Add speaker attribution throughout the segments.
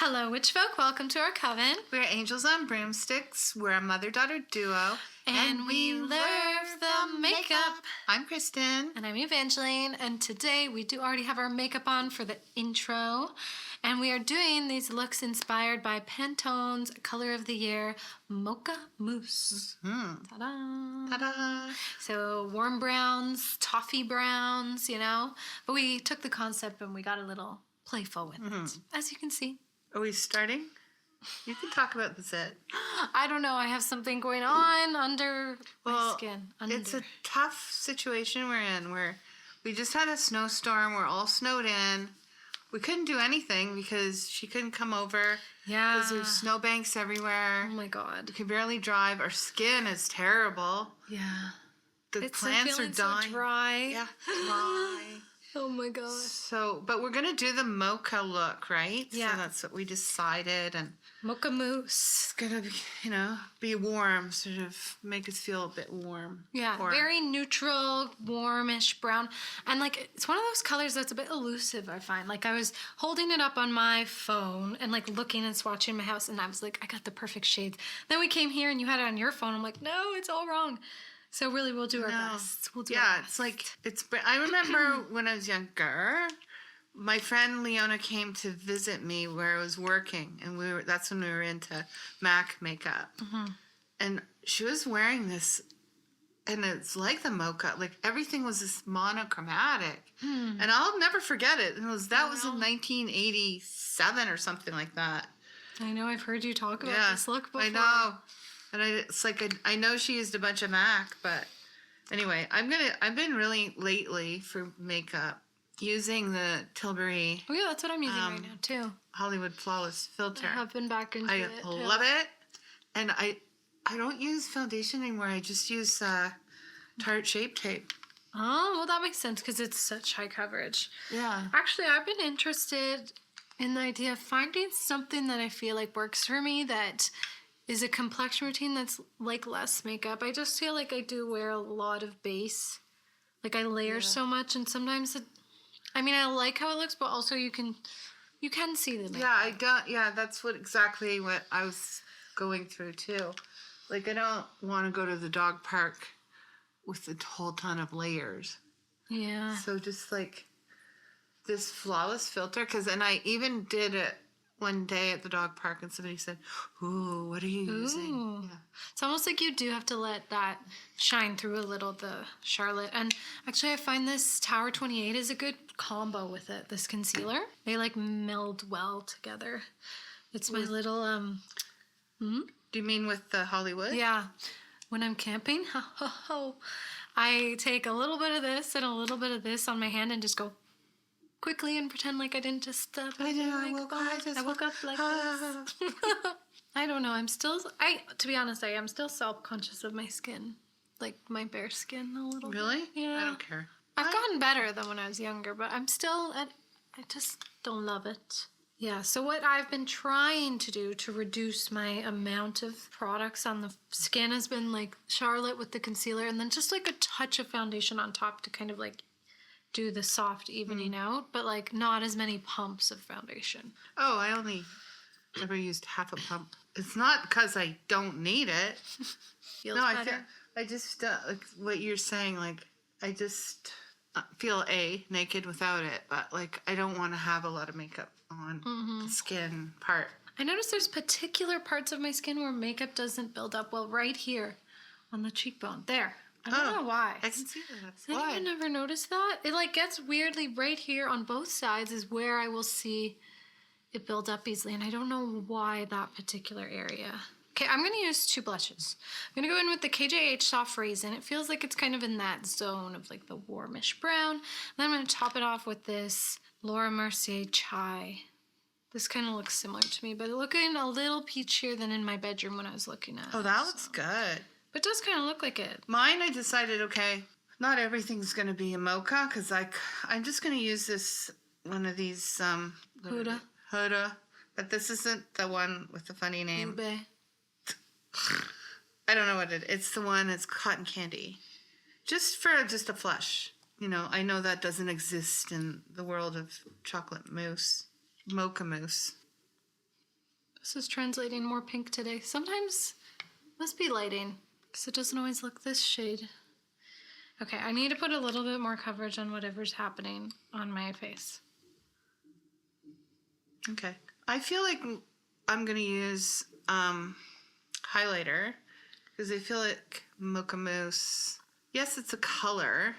Speaker 1: Hello, witch folk. Welcome to our coven.
Speaker 2: We're angels on broomsticks. We're a mother-daughter duo.
Speaker 1: And we love the makeup.
Speaker 2: I'm Kristen.
Speaker 1: And I'm Evangeline. And today we do already have our makeup on for the intro. And we are doing these looks inspired by Pantone's Color of the Year Mocha Mousse.
Speaker 2: Mm-hmm.
Speaker 1: Ta-da!
Speaker 2: Ta-da!
Speaker 1: So warm browns, toffee browns, you know. But we took the concept and we got a little playful with it, as you can see.
Speaker 2: Are we starting? You can talk about the set.
Speaker 1: I don't know. I have something going on under my skin.
Speaker 2: It's a tough situation we're in where we just had a snowstorm. We're all snowed in. We couldn't do anything because she couldn't come over.
Speaker 1: Yeah.
Speaker 2: Because there's snowbanks everywhere.
Speaker 1: Oh my God.
Speaker 2: We can barely drive. Our skin is terrible.
Speaker 1: Yeah.
Speaker 2: The plants are dying.
Speaker 1: So dry.
Speaker 2: Yeah, dry.
Speaker 1: Oh my God.
Speaker 2: So, but we're going to do the mocha look, right?
Speaker 1: Yeah.
Speaker 2: So that's what we decided. And
Speaker 1: Mocha Mousse.
Speaker 2: it's going to be, be warm, sort of make us feel a bit warm.
Speaker 1: Yeah, very neutral, warmish brown. And like, it's one of those colors that's a bit elusive, I find. Like I was holding it up on my phone and like looking and swatching my house and I was like, I got the perfect shades. Then we came here and you had it on your phone. I'm like, no, it's all wrong. So really, we'll do our best. We'll do our best.
Speaker 2: It's like, I remember when I was younger, my friend Leona came to visit me where I was working, and that's when we were into MAC makeup. Mm-hmm. And she was wearing this, and it's like the mocha, like everything was this monochromatic. And I'll never forget it. That was in 1987 or something like that.
Speaker 1: I know, I've heard you talk about this look before.
Speaker 2: I know. And it's like, I know she used a bunch of MAC, but anyway, I've been really lately for makeup using the Tilbury.
Speaker 1: Oh yeah, that's what I'm using right now too.
Speaker 2: Hollywood Flawless Filter.
Speaker 1: I have been back into it.
Speaker 2: I love it. And I don't use foundation anymore. I just use Tarte Shape Tape.
Speaker 1: Oh, well that makes sense because it's such high coverage.
Speaker 2: Yeah.
Speaker 1: Actually, I've been interested in the idea of finding something that I feel like works for me that is a complexion routine that's like less makeup. I just feel like I do wear a lot of base. Like I layer so much, and sometimes I like how it looks, but also you can see the makeup.
Speaker 2: That's exactly what I was going through too. Like I don't want to go to the dog park with a whole ton of layers.
Speaker 1: Yeah.
Speaker 2: So just like this flawless filter, and I even did it one day at the dog park and somebody said, "Ooh, what are you using?" Yeah.
Speaker 1: It's almost like you do have to let that shine through a little, the Charlotte. And actually I find this Tower 28 is a good combo with it, this concealer. They like meld well together. It's my little,
Speaker 2: Do you mean with the Hollywood?
Speaker 1: Yeah. When I'm camping, I take a little bit of this and a little bit of this on my hand and just go quickly and pretend like I didn't just
Speaker 2: I woke up like
Speaker 1: this. I don't know. To be honest, I am still self-conscious of my skin. Like my bare skin a little
Speaker 2: Really?
Speaker 1: bit. Yeah.
Speaker 2: I don't care.
Speaker 1: I've gotten better than when I was younger, but I just don't love it. Yeah, so what I've been trying to do to reduce my amount of products on the skin has been like Charlotte with the concealer and then just like a touch of foundation on top to kind of like do the soft evening out, but like not as many pumps of foundation.
Speaker 2: Oh, I only ever used half a pump. It's not because I don't need it.
Speaker 1: Feels better.
Speaker 2: I just like what you're saying. Like I just feel naked without it, but like I don't want to have a lot of makeup on the skin part.
Speaker 1: I noticed there's particular parts of my skin where makeup doesn't build up well. Right here, on the cheekbone, there. I don't know why.
Speaker 2: I can see that.
Speaker 1: Has anyone ever noticed that? It like gets weirdly right here on both sides is where I will see it build up easily. And I don't know why that particular area. Okay, I'm going to use two blushes. I'm going to go in with the KJH Soft Raisin. It feels like it's kind of in that zone of like the warmish brown. And then I'm going to top it off with this Laura Mercier Chai. This kind of looks similar to me, but looking a little peachier than in my bedroom when I was looking at it.
Speaker 2: Oh, that looks good.
Speaker 1: But it does kind of look like it.
Speaker 2: Mine, I decided, okay, not everything's going to be a mocha, because I'm just going to use this, one of these, Huda. But this isn't the one with the funny name.
Speaker 1: Ube.
Speaker 2: I don't know what it's the one, it's cotton candy. Just a flush. I know that doesn't exist in the world of chocolate mousse. Mocha Mousse.
Speaker 1: This is translating more pink today. Sometimes must be lighting because it doesn't always look this shade. Okay, I need to put a little bit more coverage on whatever's happening on my face.
Speaker 2: Okay. I feel like I'm going to use highlighter because I feel like Mocha Mousse, yes, it's a color,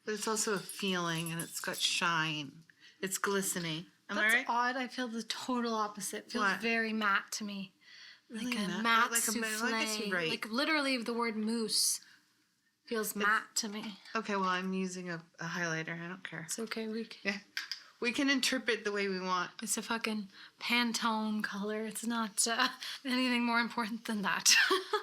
Speaker 2: but it's also a feeling and it's got shine. It's glistening. Am
Speaker 1: That's
Speaker 2: I right?
Speaker 1: odd. I feel the total opposite. It feels
Speaker 2: What?
Speaker 1: very matte to me.
Speaker 2: Really
Speaker 1: like a
Speaker 2: matte?
Speaker 1: matte
Speaker 2: Like a-
Speaker 1: souffle.
Speaker 2: I guess you're right.
Speaker 1: Like literally the word mousse feels matte to me.
Speaker 2: Okay, well, I'm using a highlighter. I don't care.
Speaker 1: It's okay.
Speaker 2: Yeah. We can interpret the way we want.
Speaker 1: It's a fucking Pantone color. It's not anything more important than that.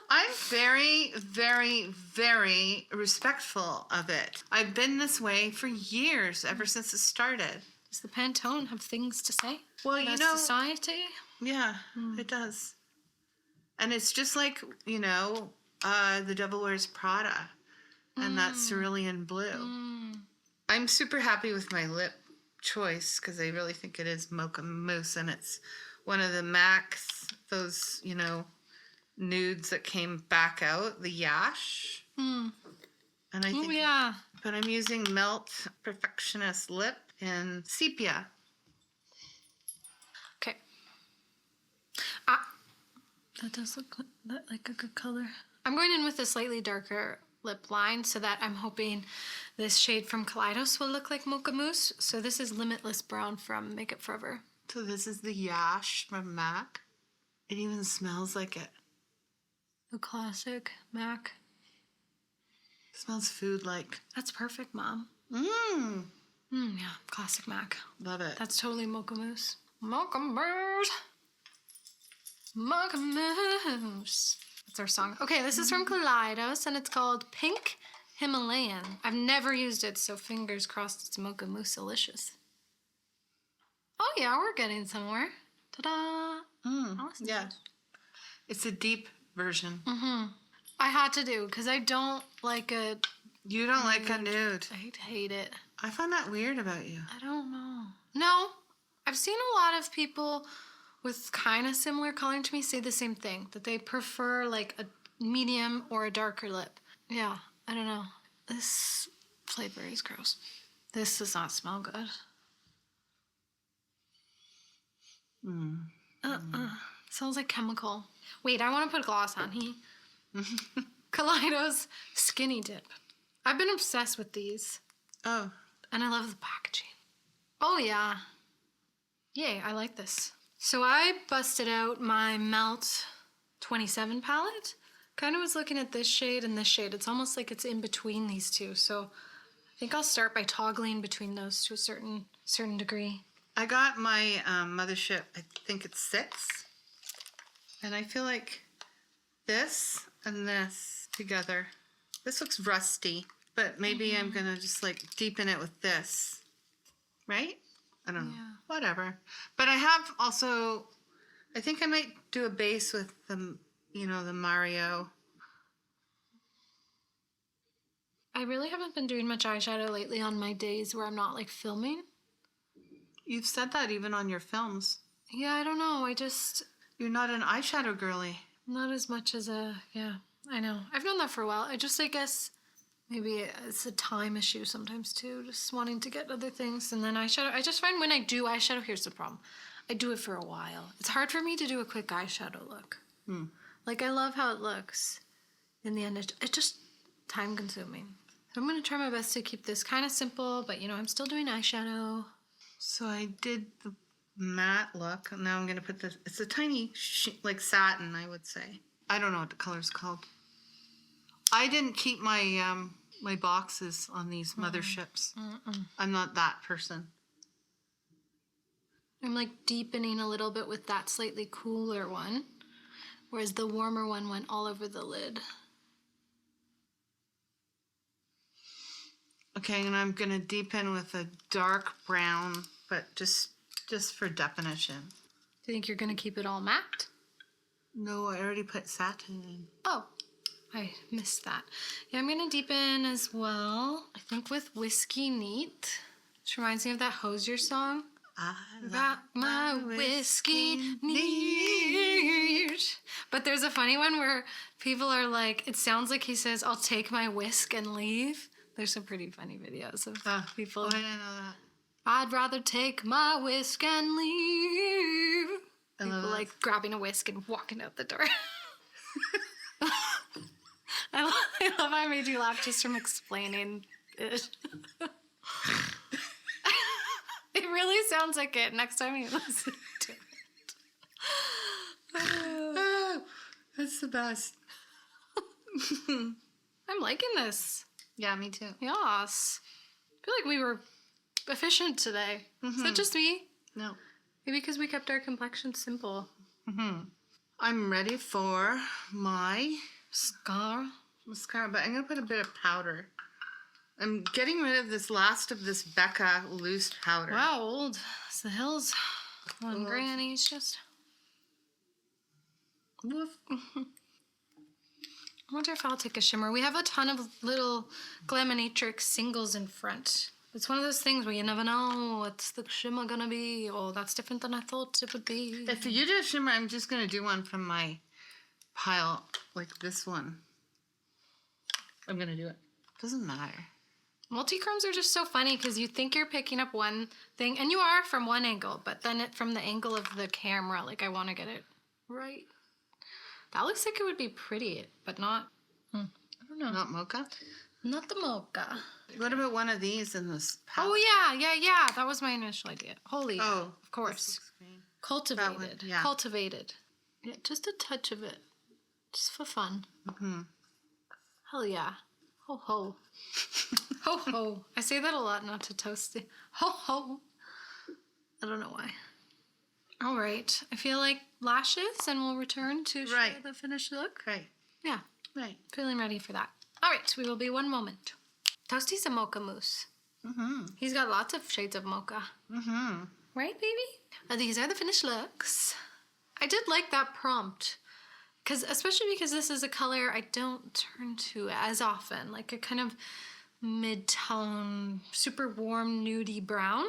Speaker 2: I'm very, very, very respectful of it. I've been this way for years, ever since it started.
Speaker 1: Does the Pantone have things to say
Speaker 2: Well,
Speaker 1: about
Speaker 2: you know,
Speaker 1: society?
Speaker 2: yeah, it does. And it's just like, you know, The Devil Wears Prada and that cerulean blue. I'm super happy with my lip choice because I really think it is Mocha Mousse, and it's one of the MACs, those, you know, nudes that came back out, the Yash. And I think,
Speaker 1: Yeah.
Speaker 2: but I'm using Melt Perfectionist Lip in Sepia.
Speaker 1: Okay. That does look like a good color. I'm going in with a slightly darker lip line so that I'm hoping this shade from Kaleidos will look like Mocha Mousse. So this is Limitless Brown from Makeup Forever.
Speaker 2: So this is the Yash from MAC. It even smells like it.
Speaker 1: The classic MAC.
Speaker 2: It smells food-like.
Speaker 1: That's perfect, Mom. Yeah, classic MAC.
Speaker 2: Love it.
Speaker 1: That's totally Mocha Mousse. Mocha Mousse. Mocha Mousse. That's our song. Okay, this is from Kaleidos, and it's called Pink Himalayan. I've never used it, so fingers crossed it's Mocha Mousse delicious. Oh yeah, we're getting somewhere. Ta-da! Awesome.
Speaker 2: Yeah. It's a deep version.
Speaker 1: I had to do, because I don't like a...
Speaker 2: You don't like a nude.
Speaker 1: I hate it.
Speaker 2: I find that weird about you.
Speaker 1: I don't know. No, I've seen a lot of people with kind of similar coloring to me say the same thing, that they prefer like a medium or a darker lip. Yeah, I don't know. This flavor is gross. This does not smell good. Smells like chemical. Wait, I want to put gloss on. Kaleidos Skinny Dip. I've been obsessed with these.
Speaker 2: Oh.
Speaker 1: And I love the packaging. Oh, yeah. Yay, I like this. So I busted out my Melt 27 palette. Kind of was looking at this shade and this shade. It's almost like it's in between these two. So I think I'll start by toggling between those to a certain degree.
Speaker 2: I got my Mothership, I think it's 6. And I feel like this and this together. This looks rusty, but maybe I'm going to just like deepen it with this. Right? I don't know.
Speaker 1: Yeah.
Speaker 2: Whatever. But I have also, I think I might do a base with the, you know, the Mario.
Speaker 1: I really haven't been doing much eyeshadow lately on my days where I'm not like filming.
Speaker 2: You've said that even on your films.
Speaker 1: Yeah, I don't know.
Speaker 2: You're not an eyeshadow girly.
Speaker 1: Not as much as yeah, I know. I've known that for a while. I guess maybe it's a time issue sometimes too, just wanting to get other things. And then eyeshadow, I just find when I do eyeshadow, here's the problem. I do it for a while. It's hard for me to do a quick eyeshadow look. Like, I love how it looks. In the end, it's just time consuming. So I'm going to try my best to keep this kind of simple, but you know, I'm still doing eyeshadow.
Speaker 2: So I did the matte look, and now I'm going to put this, it's a tiny, like satin, I would say. I don't know what the color's called. I didn't keep my my boxes on these motherships. I'm not that person.
Speaker 1: I'm like deepening a little bit with that slightly cooler one, whereas the warmer one went all over the lid.
Speaker 2: Okay, and I'm going to deepen with a dark brown, but just for definition.
Speaker 1: Do you think you're going to keep it all matte?
Speaker 2: No, I already put satin in.
Speaker 1: Oh, I missed that. Yeah, I'm going to deepen as well. I think with Whiskey Neat, which reminds me of that Hosier song.
Speaker 2: I
Speaker 1: Got my whiskey neat. But there's a funny one where people are like, it sounds like he says, I'll take my whisk and leave. There's some pretty funny videos of people.
Speaker 2: Oh, I didn't know that.
Speaker 1: I'd rather take my whisk and leave.
Speaker 2: I
Speaker 1: People
Speaker 2: love that.
Speaker 1: like grabbing a whisk and walking out the door. I love I made you laugh just from explaining it. It really sounds like it next time you listen to it.
Speaker 2: Oh, that's the best.
Speaker 1: I'm liking this.
Speaker 2: Yeah, me too.
Speaker 1: Yes. I feel like we were efficient today. Is that just me?
Speaker 2: No.
Speaker 1: Maybe because we kept our complexion simple.
Speaker 2: I'm ready for my
Speaker 1: Scar.
Speaker 2: mascara, but I'm going to put a bit of powder. I'm getting rid of this last of this Becca loose powder.
Speaker 1: Wow, old. It's the hills. One
Speaker 2: Old.
Speaker 1: granny's just.
Speaker 2: Woof.
Speaker 1: I wonder if I'll take a shimmer. We have a ton of little Glaminatrix singles in front. It's one of those things where you never know what's the shimmer gonna be. Oh, that's different than I thought it would be.
Speaker 2: If you do a shimmer, I'm just going to do one from my pile, like this one. I'm going to do it. Doesn't matter.
Speaker 1: Multi-chromes are just so funny because you think you're picking up one thing, and you are from one angle, but then from the angle of the camera, like I want to get it right. That looks like it would be pretty, but not. I don't know.
Speaker 2: Not mocha?
Speaker 1: Not the mocha.
Speaker 2: What about one of these in this palette?
Speaker 1: Oh yeah. That was my initial idea. Holy, yeah,
Speaker 2: Oh,
Speaker 1: of course.
Speaker 2: this looks green.
Speaker 1: Cultivated.
Speaker 2: That one, yeah.
Speaker 1: Cultivated. Yeah, just a touch of it, just for fun. Hell yeah. Ho ho. Ho ho. I say that a lot, not to toast it. Ho ho. I don't know why. All right. I feel like lashes, and we'll return to show
Speaker 2: Right.
Speaker 1: the finished look.
Speaker 2: Right.
Speaker 1: Yeah.
Speaker 2: Right.
Speaker 1: Feeling ready for that. All right. We will be one moment. Toasty's a Mocha Mousse. He's got lots of shades of mocha. Right, baby? These are the finished looks. I did like that prompt. Especially because this is a color I don't turn to as often. Like a kind of mid-tone, super warm, nudie brown.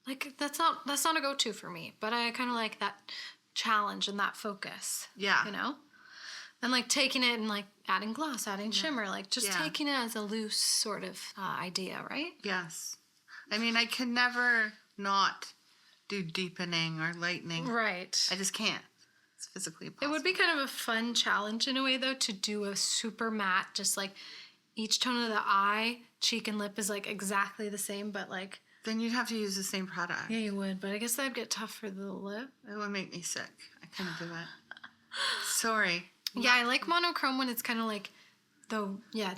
Speaker 1: Like that's not a go-to for me. But I kind of like that challenge and that focus.
Speaker 2: Yeah.
Speaker 1: You know? And like taking it and like adding gloss, adding shimmer. Like just taking it as a loose sort of idea, right?
Speaker 2: Yes. I mean, I can never not do deepening or lightening.
Speaker 1: Right.
Speaker 2: I just can't. It's physically
Speaker 1: It
Speaker 2: impossible.
Speaker 1: would be kind of a fun challenge in a way, though, to do a super matte, just like each tone of the eye, cheek, and lip is like exactly the same, but like.
Speaker 2: Then you'd have to use the same product.
Speaker 1: Yeah, you would, but I guess that'd get tough for the lip.
Speaker 2: It would make me sick. I couldn't do it. Sorry.
Speaker 1: Yeah, I like monochrome when it's kind of like,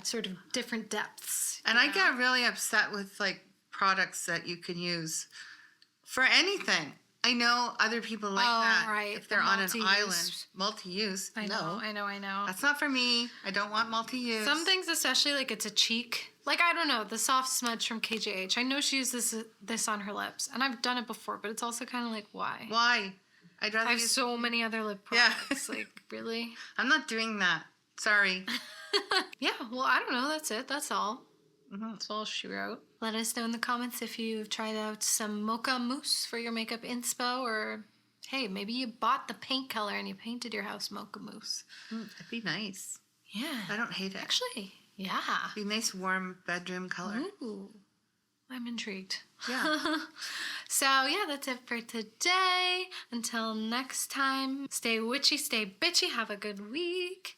Speaker 1: sort of different depths.
Speaker 2: And I get really upset with like products that you can use for anything. I know other people like that.
Speaker 1: Right.
Speaker 2: If they're on an island. Multi-use.
Speaker 1: I know.
Speaker 2: That's not for me. I don't want multi-use.
Speaker 1: Some things, especially like it's a cheek. Like, I don't know, the soft smudge from KJH. I know she uses this on her lips. And I've done it before, but it's also kind of like, why?
Speaker 2: Why? I'd rather
Speaker 1: I have
Speaker 2: use...
Speaker 1: so many other lip
Speaker 2: Yeah.
Speaker 1: products. Like, really?
Speaker 2: I'm not doing that. Sorry.
Speaker 1: Yeah, well, I don't know. That's it. That's all. That's all she wrote. Let us know in the comments if you've tried out some Mocha Mousse for your makeup inspo, or hey, maybe you bought the paint color and you painted your house Mocha Mousse.
Speaker 2: It'd be nice.
Speaker 1: Yeah.
Speaker 2: I don't hate it.
Speaker 1: Actually, yeah.
Speaker 2: It'd be a nice warm bedroom color.
Speaker 1: Ooh, I'm intrigued.
Speaker 2: Yeah.
Speaker 1: So, yeah, that's it for today. Until next time, stay witchy, stay bitchy, have a good week.